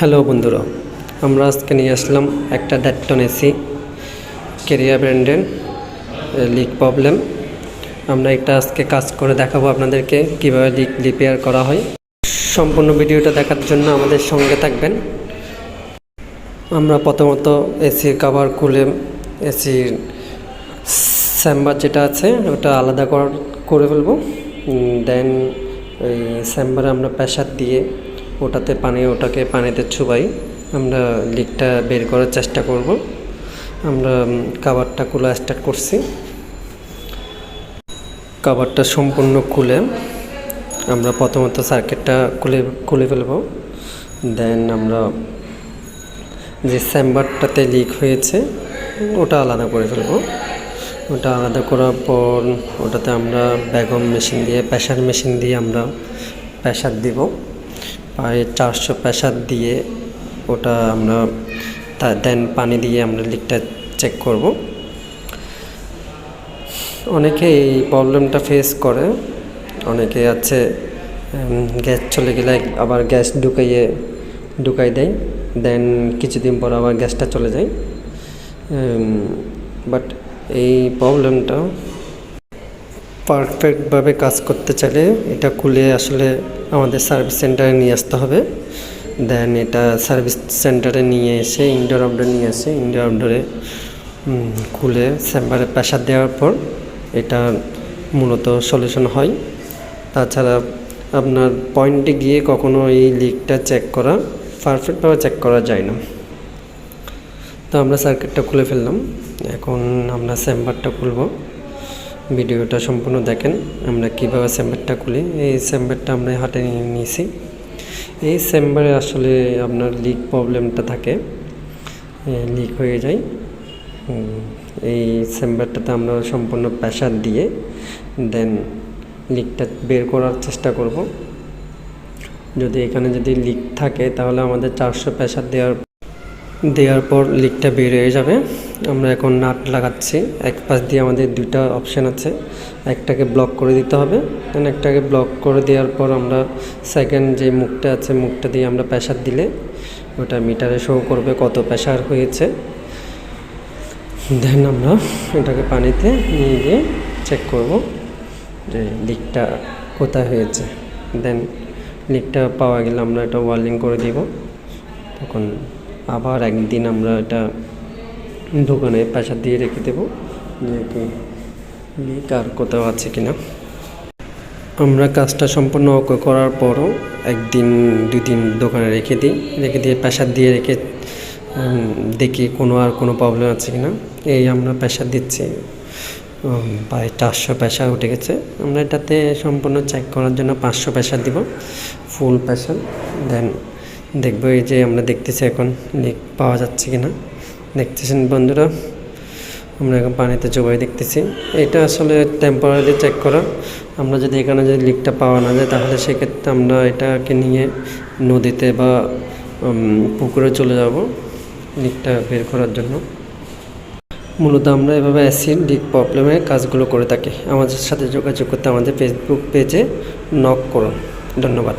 Hello বন্ধুরা, আমরা আজকে নিয়ে আসলাম একটা ডেটটন এসি কেরিয়া ব্র্যান্ডের লিক প্রবলেম। আমরা এটা আজকে কাজ করে দেখাবো আপনাদেরকে কীভাবে লিক রিপেয়ার করা হয়। সম্পূর্ণ ভিডিওটা দেখার জন্য আমাদের সঙ্গে থাকবেন। আমরা প্রথমত এসির কভার খুলে এসির চেম্বার যেটা আছে ওটা আলাদা করে ফেলবো। দেন ওই চেম্বারে আমরা প্রেসার দিয়ে ওটাকে পানিতে চুবাই আমরা লিকটা বের করার চেষ্টা করব। আমরা কভারটা খোলা স্টার্ট করছি। কভারটা সম্পূর্ণ খুলে আমরা প্রথমত সার্কিটটা খুলে ফেলব। দেন আমরা যে চেম্বারটাতে লিক হয়েছে ওটা আলাদা করে ফেলব। ওটা আলাদা করার পর ওটাতে আমরা ভ্যাকুয়াম মেশিন দিয়ে প্রেসার মেশিন দিয়ে আমরা প্রেসার দিব। প্রায় 400 প্রেসার দিয়ে ওটা আমরা দেন পানি দিয়ে আমরা লিকটা চেক করব। অনেকে এই প্রবলেমটা ফেস করে, অনেকে আছে গ্যাস চলে গেলে আবার গ্যাস ঢুকাই দেয়, দেন কিছুদিন পর আবার গ্যাসটা চলে যায়। বাট এই প্রবলেমটা পারফেক্টভাবে কাজ করতে চাইলে এটা খুলে আসলে আমাদের সার্ভিস সেন্টারে নিয়ে আসতে হবে। দেন এটা সার্ভিস সেন্টারে নিয়ে এসে ইনডোর আউটডোরে খুলে চেম্বারে প্রেসার দেওয়ার পর এটা মূলত সলিউশন হয়। তাছাড়া আপনার পয়েন্টে গিয়ে কখনো এই লিকটা পারফেক্টভাবে চেক করা যায় না। তো আমরা সার্কিটটা খুলে ফেললাম, এখন আমরা চেম্বারটা খুলব। ভিডিওটা সম্পূর্ণ দেখেন আমরা কীভাবে চেম্বারটা খুলি। এই চেম্বারটা আমরা হাতে নিয়েছি। এই চেম্বারে আসলে আপনার লিক প্রবলেমটা থাকে, লিক হয়ে যায়। এই চেম্বারটাতে আমরা সম্পূর্ণ প্রেসার দিয়ে দেন লিকটা বের করার চেষ্টা করব। যদি এখানে লিক থাকে তাহলে আমাদের 400 প্রেসার দেওয়ার পর লিকটা বের হয়ে যাবে। আমরা এখন নাট লাগাচ্ছি। এক পাশ দিয়ে আমাদের দুইটা অপশান আছে, একটাকে ব্লক করে দিতে হবে। দেন একটাকে ব্লক করে দেওয়ার পর আমরা সেকেন্ড যে মুখটা আছে মুখটা দিয়ে আমরা প্রেসার দিলে ওটা মিটারে শো করবে কত প্রেসার হয়েছে। দেন আমরা এটাকে পানিতে নিয়ে গিয়ে চেক করব যে লিকটা কোথায় হয়েছে। দেন লিকটা পাওয়া গেলে আমরা এটা ওয়ার্লিং করে দিব। তখন আবার একদিন আমরা এটা দোকানে প্রেসার দিয়ে রেখে দেবো যে কি লিক আর কোথাও আছে কিনা। আমরা কাজটা সম্পূর্ণ করার পরও একদিন দুদিন দোকানে রেখে দিয়ে প্রেসার দিয়ে রেখে দেখি কোনো প্রবলেম আছে কিনা। এই আমরা প্রেসার দিচ্ছি, প্রায় 400 প্রেসার উঠে গেছে। আমরা এটাতে সম্পূর্ণ চেক করার জন্য 500 প্রেসার দিব, ফুল প্রেসার। দেন দেখবো এই যে আমরা দেখতেছি এখন লিক পাওয়া যাচ্ছে কিনা। দেখতেছেন বন্ধুরা, আমরা এখন পানিতে চুবাই দেখতেছি। এটা আসলে টেম্পোরারি চেক করা। আমরা যদি এখানে লিকটা পাওয়া না যায় তাহলে সেক্ষেত্রে আমরা এটাকে নিয়ে নদীতে বা পুকুরে চলে যাব লিকটা বের করার জন্য। মূলত আমরা এভাবে অ্যাসিড লিক প্রবলেমের কাজগুলো করে থাকি। আমাদের সাথে যোগাযোগ করতে আমাদের ফেসবুক পেজে নক করুন। ধন্যবাদ।